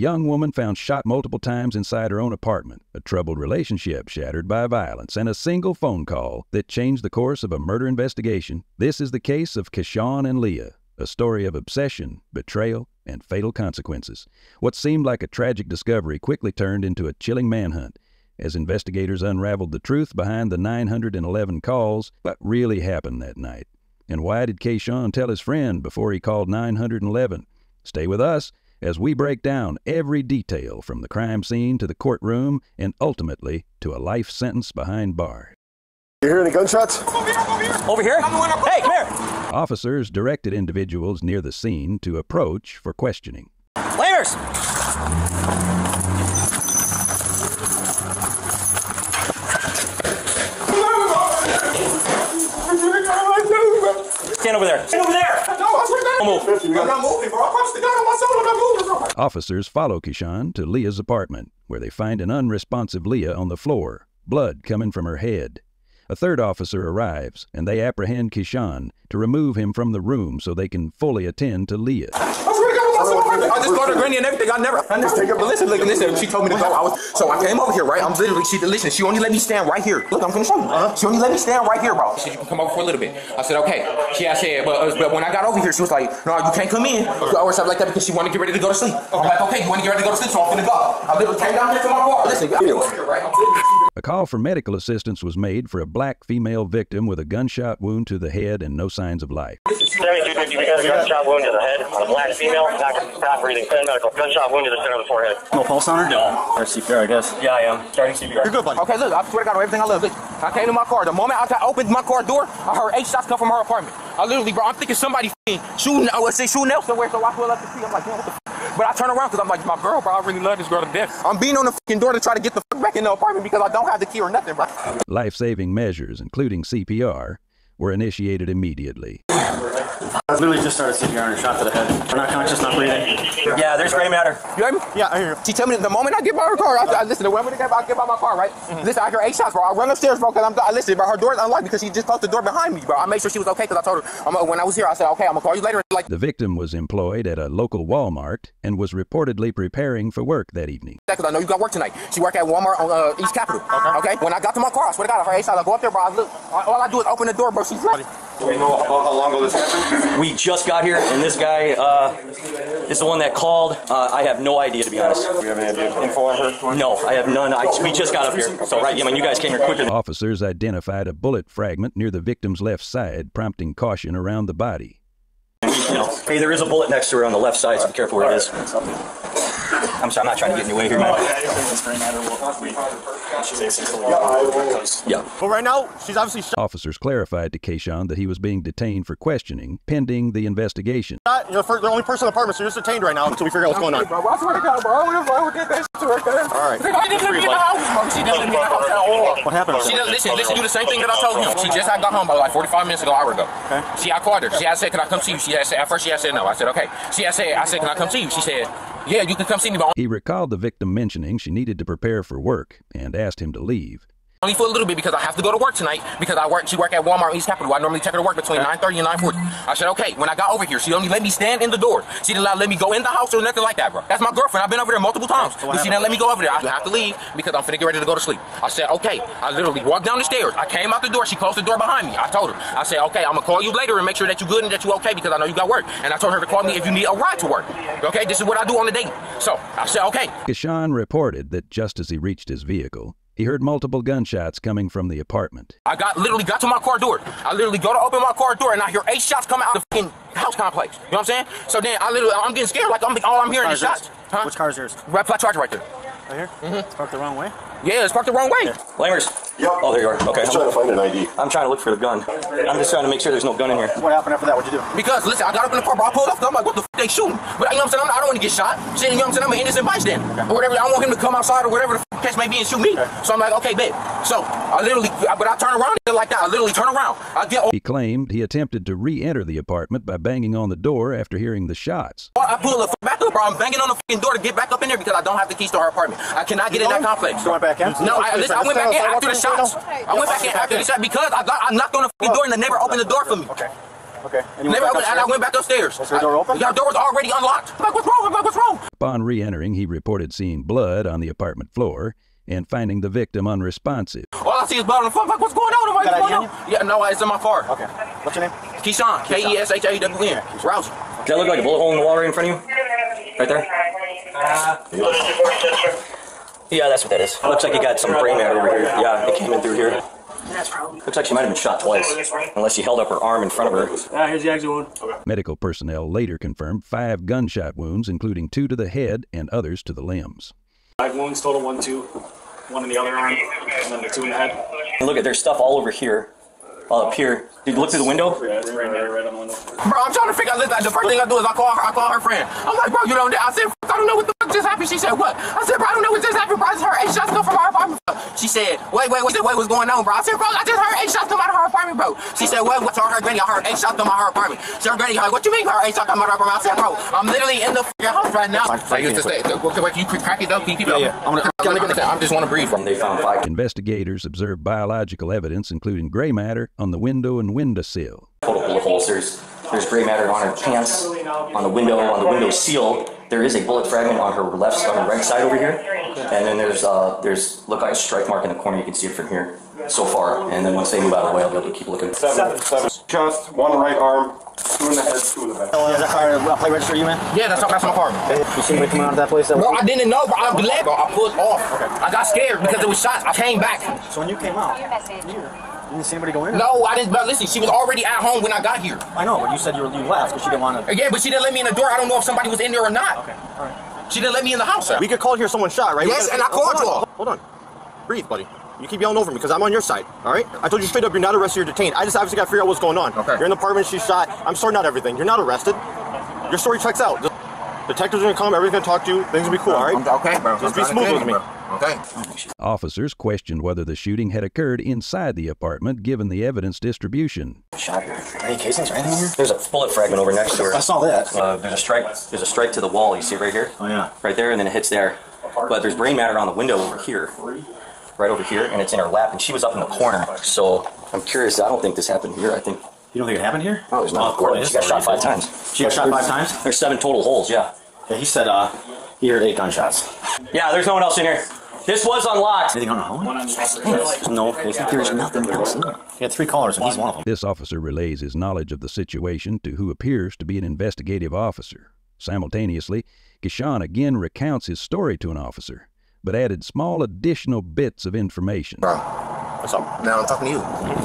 young woman found shot multiple times inside her own apartment, a troubled relationship shattered by violence, and a single phone call that changed the course of a murder investigation. This is the case of Keshawn and Leah, a story of obsession, betrayal, and fatal consequences. What seemed like a tragic discovery quickly turned into a chilling manhunt as investigators unraveled the truth behind the 911 calls. What really happened that night? And why did Keshawn tell his friend before he called 911? Stay with us as we break down every detail from the crime scene to the courtroom and ultimately to a life sentence behind bars. You hear any gunshots? Over here? Hey, come here! Officers directed individuals near the scene to approach for questioning. Flamers! Stand over there. Stand over there! Don't move. I'm not moving, bro. I punched the gun on my soul. I'm not moving, bro. Officers follow Keshawn to Leah's apartment, where they find an unresponsive Leah on the floor, blood coming from her head. A third officer arrives, and they apprehend Keshawn to remove him from the room so they can fully attend to Leah. I just called her granny and everything. But listen. She told me to go. So I came over here, right? I'm literally. She only let me stand right here. Look, I'm gonna show you. She only let me stand right here, bro. She said you can come over for a little bit. I said okay. I said, but when I got over here, she was like, no, you can't come in or something like that because she wanted to get ready to go to sleep. I'm like, okay, you want to get ready to go to sleep, so I'm gonna go. I literally came down here to my car. Listen, I'm over here, right? A call for medical assistance was made for a black female victim with a gunshot wound to the head and no signs of life. 7250, we got a gunshot wound to the head on a black female, not breathing, medical gunshot wound to the center of the forehead. No pulse on her? No. Or CPR, I guess. Yeah, I am. Starting CPR. You're good, buddy. Okay, look, I swear to God, everything I love. Look, I came to my car. The moment I opened my car door, I heard 8 shots come from her apartment. I literally, bro, I'm thinking somebody shooting else somewhere, so I pull up the street. I'm like, damn, what the f? But I turn around because I'm like, my girl, bro, I really love this girl to death. I'm beating on the fucking door to try to get the fuck back in the apartment because I don't have the key or nothing, bro. Life-saving measures, including CPR, were initiated immediately. I literally just started CPR and shot to the head. We're not conscious, not breathing. Yeah, there's gray matter. You hear me? Yeah, I hear you. She tell me the moment I get by her car, I listen, the moment I get by my car, right? Listen, I hear 8 shots, bro. I run upstairs, bro, because I listen, bro, her door is unlocked because she just closed the door behind me, bro. I made sure she was okay because I told her, when I was here, I said, okay, I'm going to call you later. Like, the victim was employed at a local Walmart and was reportedly preparing for work that evening. Because I know you got work tonight. She worked at Walmart on East Capitol. Okay? When I got to my car, I swear to God, I heard 8 shots. I go up there, bro. All I do is open the door, bro. She's ready. Do we know how long ago this happened? We just got here, and this guy is the one that called. I have no idea, to be honest. Do you have any info on her? No, I have none. We just got up here. So, right, I mean, you guys came here quicker than... Officers identified a bullet fragment near the victim's left side, prompting caution around the body. You know, hey, there is a bullet next to her on the left side, so be careful where it is. I'm sorry, I'm not trying to get in your way here, man. Yeah. But right now, she's obviously shot. Officers clarified to Keshawn that he was being detained for questioning, pending the investigation. You're the only person in the apartment, so you're just detained right now until we figure out what's going on. Bro, I swear to God, bro. I would get that shit to her, man. All right. She didn't let me in the house. She didn't let me in the house at all. What happened? She didn't listen, do the same thing that I told him. She just had got home about like 45 minutes ago, an hour ago. Okay. I called her. She had said, can I come see you? She had said, at first she had said no. I said, okay. I said, can I come see you? She said, yeah, you can come see me. But he recalled the victim mentioning she needed to prepare for work and asked him to leave. only for a little bit because I have to go to work tonight because she work at Walmart East Capitol. I normally take her to work between 9:30 and 9:40. I said, okay. When I got over here, she only let me stand in the door. She didn't let me go in the house or nothing like that, bro. That's my girlfriend. I've been over there multiple times. But she didn't let me go over there. I have to leave because I'm finna get ready to go to sleep. I said, okay. I literally walked down the stairs. I came out the door. She closed the door behind me. I told her. I said, okay, I'm gonna call you later and make sure that you're good and that you're okay because I know you got work. And I told her to call me if you need a ride to work. Okay, this is what I do on the daily. So I said, okay. Keshawn reported that just as he reached his vehicle, he heard multiple gunshots coming from the apartment. I literally got to my car door. I literally go to open my car door and I hear 8 shots come out of the fucking house complex. You know what I'm saying? So then I'm getting scared like all I'm hearing is shots. Huh? Which car is yours? Red flat charger right there. Right here? It's parked the wrong way? Yeah, it's parked the wrong way. Flamers. Yep. Oh, there you are. Okay. I'm trying to find an ID. I'm trying to look for the gun. I'm just trying to make sure there's no gun in here. What happened after that? What'd you do? Because, listen, I got up in the car, bro. I pulled up, I'm like, what the f*** they shooting? But, you know what I'm saying? I don't want to get shot. Shit, you know what I'm saying? I'm an innocent bystander. Or whatever. I want him to come outside or whatever the f*** case may be and shoot me. So I'm like, okay, babe. So, I turn around like that. I literally turn around. He claimed he attempted to re-enter the apartment by banging on the door after hearing the shots. I pull the back up, bro. I'm banging on the f***ing door to get back up in there because I don't have the keys to our apartment. I cannot get in that complex. You went back in? No, I went back in after the shots. I went back in after the shot because I knocked on the f***ing door and they never opened the door for me. Okay. Okay. And I went back upstairs. Was her door open? The door was already unlocked. I'm like, what's wrong? I'm like, what's wrong? Upon re-entering, he reported seeing blood on the apartment floor and finding the victim unresponsive. All I see is blood on the floor. I'm like, what's going on? What's going on? Yeah, no, it's in my car. Okay. What's your name? Keshawn. Keshawn. Rouse. Does that look like a bullet hole in the wall right in front of you? Right there? Yeah, that's what that is. Looks like you got some brain matter over here. Yeah, it came in through here. Looks like she might have been shot twice, unless she held up her arm in front of her. Here's the exit wound. Medical personnel later confirmed 5 gunshot wounds, including 2 to the head and others to the limbs. 5 wounds total, 1, 2, 1 in the other arm, and then the 2 in the head. And look at, there's stuff all over here, all up here. Did you look through the window? Yeah, it's right there, right on the window. Bro, I'm trying to figure out. The first thing I do is I call her friend. I'm like, bro, you know, I said, I don't know what the fuck just happened. She said, what? I said, bro, I don't know what just happened, bro. I just heard 8 shots come from our apartment. She said, wait, what's going on, bro? I said, bro, I just heard 8 shots come out of her apartment, bro. She said, what? I told her granny, I heard 8 shots come out of her apartment. She said, granny, like, what you mean you heard 8 shots come out of her apartment? I said, bro, I'm literally in the fucking house right now. I used to say, can you crack it up? Can you keep it up? I just want to breathe. They found 5. Investigators observed biological evidence, including gray matter, on the window and windowsill. Total bullet holes. There's gray matter on her pants, on the window seal. There is a bullet fragment on her right side over here, and then there's look like a strike mark in the corner. You can see it from here so far, and then once they move out of the way, I'll be able to keep looking. 7 chest, 1 right arm, 2 in the head, 2 in the back. Is that car plate register you, man? Yeah, that's my apartment. You seen me coming out of that place? Bro, I didn't know, bro. I was glad, bro. I pulled off. I got scared because there was shots. I came back. So when you came out, you didn't see anybody go in? No, I didn't. But listen, she was already at home when I got here. I know, but you said you left because she didn't want to. Yeah, but she didn't let me in the door. I don't know if somebody was in there or not. Okay, all right. She didn't let me in the house. We could call here someone shot, right? Yes, and I called you all. Hold on. Breathe, buddy. You keep yelling over me because I'm on your side, all right? I told you straight up, you're not arrested, you're detained. I just obviously got to figure out what's going on. Okay. You're in the apartment, she's shot. I'm sorting out everything. You're not arrested. Your story checks out. Detectives are going to come, everything's going to talk to you. Things will be cool, all right? Okay, bro. Just be smooth with me. Okay. Officers questioned whether the shooting had occurred inside the apartment, given the evidence distribution. Shot here. Any casings or anything here? There's a bullet fragment over next to her. I saw that. There's a strike to the wall. You see it right here? Oh, yeah. Right there, and then it hits there. But there's brain matter on the window over here. Right over here, and it's in her lap, and she was up in the corner. So I'm curious. I don't think this happened here. I think. You don't think it happened here? Oh, there's not. She got shot 5 times. She got shot 5 times? There's 7 total holes. Yeah. Yeah, he said he heard 8 gunshots. Yeah, there's no one else in here. This was unlocked. Anything on the home? No, there's nothing else in there. He had 3 callers, and he's one of them. This officer relays his knowledge of the situation to who appears to be an investigative officer. Simultaneously, Keshawn again recounts his story to an officer, but added small additional bits of information. Bro, what's up? Now I'm talking to you.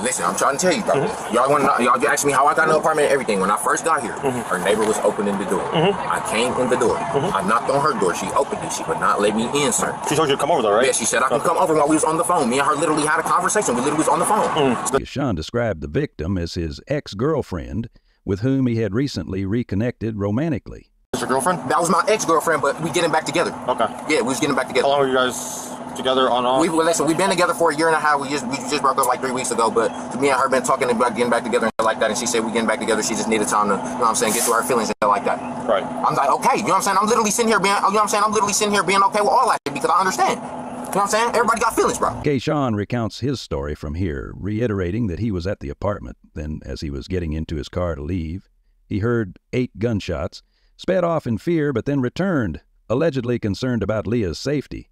Listen, I'm trying to tell you, bro. Y'all want to know? Y'all asked me how I got in the apartment and everything. When I first got here, her neighbor was opening the door. I came in the door. I knocked on her door. She opened it. She would not let me in, sir. She told you to come over, though, right? Yeah, she said I could come over while we was on the phone. Me and her literally had a conversation. We literally was on the phone. Keshawn described the victim as his ex-girlfriend, with whim he had recently reconnected romantically. Is your girlfriend? That was my ex-girlfriend, but we getting back together. Okay. Yeah, we was getting back together. How long were you guys together on off? We've been together for a year and a half. We just broke up like 3 weeks ago, but me and her been talking about getting back together and stuff like that, and she said we getting back together. She just needed time to, you know what I'm saying, get through her feelings and stuff like that. Right. I'm like, okay, you know what I'm saying? I'm literally sitting here being, you know what I'm saying? I'm literally sitting here being okay with all that shit because I understand. You know what I'm saying? Everybody got feelings, bro. Keshawn recounts his story from here, reiterating that he was at the apartment. Then, as he was getting into his car to leave, he heard 8 gunshots, sped off in fear, but then returned, allegedly concerned about Leah's safety.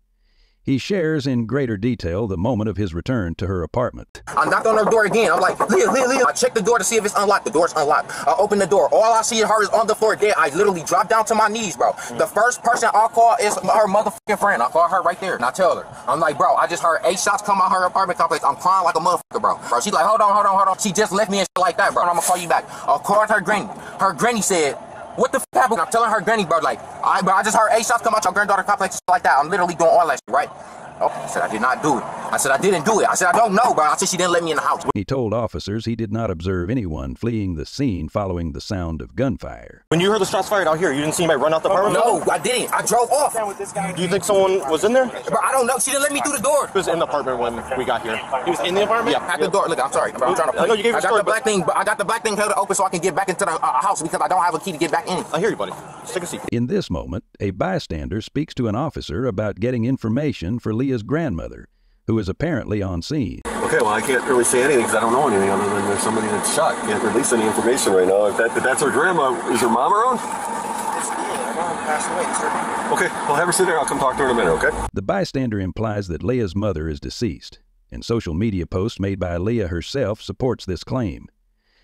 He shares in greater detail the moment of his return to her apartment. I knocked on her door again. I'm like, Leah. I checked the door to see if it's unlocked. The door's unlocked. I open the door. All I see of her is on the floor dead. I literally dropped down to my knees, bro. The first person I'll call is her motherfucking friend. I call her right there, and I tell her. I'm like, bro, I just heard 8 shots come out her apartment complex. I'm crying like a motherfucker, bro. She's like, hold on. She just left me and shit like that, bro. I'm gonna call you back. I called her granny. Her granny said, what the f happened? I'm telling her granny, bro, like, I just heard 8 shots come out your granddaughter complex and shit like that. I'm literally doing all that shit, right? Okay, I said I did not do it. I said I didn't do it. I said I don't know, bro. I said she didn't let me in the house. He told officers he did not observe anyone fleeing the scene following the sound of gunfire. When you heard the shots fired out here, you didn't see anybody run out the apartment? No, I didn't. I drove off. Do you think someone was in there? Bro, I don't know. She didn't let me through the door. He was in the apartment when we got here. He was in the apartment? Yeah, at the door. Look, I'm sorry. Bro, I'm trying to. I know you gave I a got story, the black thing, but I got the black thing held open so I can get back into the house because I don't have a key to get back in. I hear you, buddy. Just take a seat. In this moment, a bystander speaks to an officer about getting information for Leah's grandmother, who is apparently on scene. Okay, well, I can't really say anything because I don't know anything other than there's somebody that's shot. Can't release any information right now. If that's her grandma, is her mom around? Her mom passed away. Okay, well, have her sit there. I'll come talk to her in a minute, okay? The bystander implies that Leah's mother is deceased, and social media posts made by Leah herself supports this claim.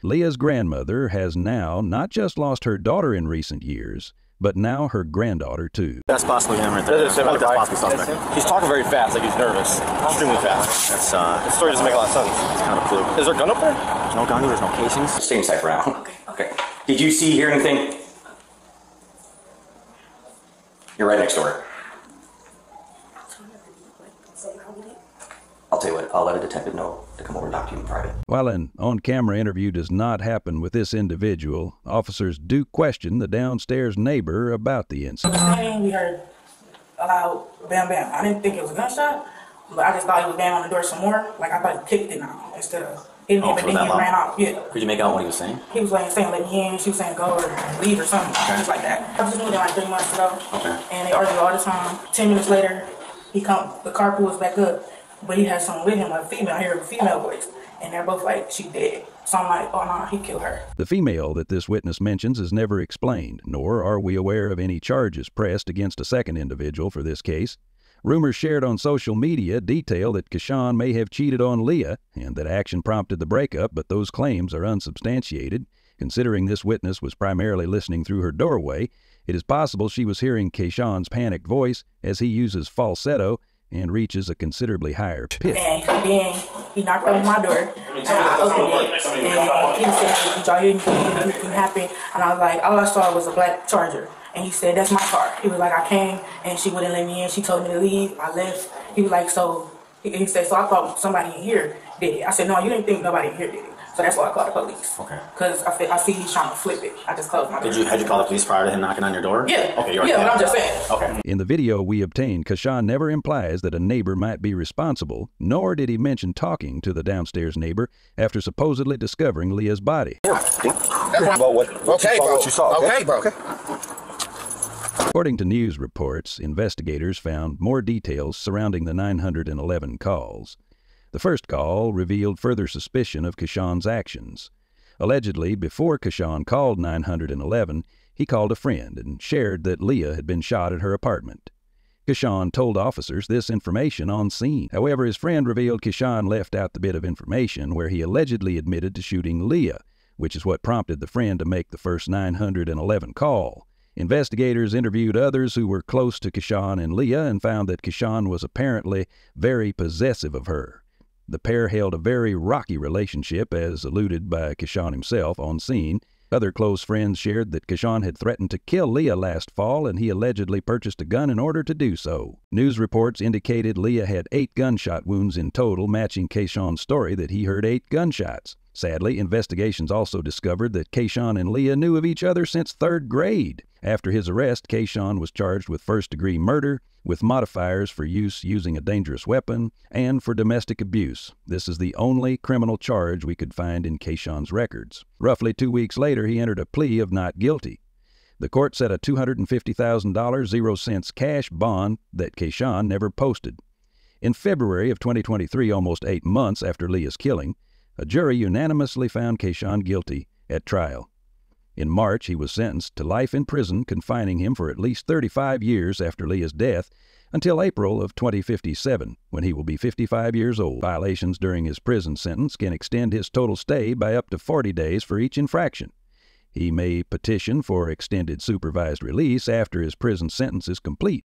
Leah's grandmother has now not just lost her daughter in recent years, but now her granddaughter too. That's possibly him right there. That's possibly suspect. He's talking very fast, like he's nervous. Extremely fast. That's, the story doesn't make a lot of sense. It's kind of clue. Is there a gun up there? There's no gun, there's no casings. Same side for now. Okay. Did you hear anything? You're right next door. I'll tell you what, I'll let a detective know to come over and talk to you in private. While an on-camera interview does not happen with this individual, officers do question the downstairs neighbor about the incident. We heard a loud bam bam. I didn't think it was a gunshot, but I just thought he was banging on the door some more. Like I thought he kicked it now instead of hitting it, but then he ran off. Yeah. Could you make out what he was saying? He was like saying let me in, she was saying go or leave or something, just like that. I just knew them like 3 months ago. Okay. And they argue all the time. 10 minutes later, the car pulls back up, but he has someone with him, a female. I hear a female voice, and they're both like, she dead. So I'm like, oh no, he killed her. The female that this witness mentions is never explained, nor are we aware of any charges pressed against a second individual for this case. Rumors shared on social media detail that Keshawn may have cheated on Leah and that action prompted the breakup, but those claims are unsubstantiated. Considering this witness was primarily listening through her doorway, it is possible she was hearing Keshawn's panicked voice as he uses falsetto and reaches a considerably higher pitch. And then he knocked on my door, and I opened it, and he said, did y'all hear anything happen? And I was like, all I saw was a black Charger. And he said, that's my car. He was like, I came, and she wouldn't let me in. She told me to leave. I left. He was like, so, he said, so I thought somebody in here did it. I said, no, you didn't think nobody in here did it. So that's why I called the police. Okay. Because I see he's trying to flip it. I just closed my door. Had you called the police prior to him knocking on your door? Yeah. Okay, you're yeah, but I'm just saying. Okay. In the video we obtained, Keshawn never implies that a neighbor might be responsible, nor did he mention talking to the downstairs neighbor after supposedly discovering Leah's body. About what you saw. Okay, bro. Okay. According to news reports, investigators found more details surrounding the 911 calls. The first call revealed further suspicion of Keshawn's actions. Allegedly, before Keshawn called 911, he called a friend and shared that Leah had been shot at her apartment. Keshawn told officers this information on scene. However, his friend revealed Keshawn left out the bit of information where he allegedly admitted to shooting Leah, which is what prompted the friend to make the first 911 call. Investigators interviewed others who were close to Keshawn and Leah and found that Keshawn was apparently very possessive of her. The pair held a very rocky relationship, as alluded by Keshawn himself on scene. Other close friends shared that Keshawn had threatened to kill Leah last fall, and he allegedly purchased a gun in order to do so. News reports indicated Leah had 8 gunshot wounds in total, matching Keshawn's story that he heard 8 gunshots. Sadly, investigations also discovered that Keshawn and Leah knew of each other since 3rd grade. After his arrest, Keshawn was charged with first-degree murder, with modifiers for use using a dangerous weapon, and for domestic abuse. This is the only criminal charge we could find in Keshawn's records. Roughly 2 weeks later, he entered a plea of not guilty. The court set a $250,000 0-cents cash bond that Keshawn never posted. In February of 2023, almost 8 months after Leah's killing, a jury unanimously found Keshawn guilty at trial. In March, he was sentenced to life in prison, confining him for at least 35 years after Leah's death, until April of 2057, when he will be 55 years old. Violations during his prison sentence can extend his total stay by up to 40 days for each infraction. He may petition for extended supervised release after his prison sentence is complete.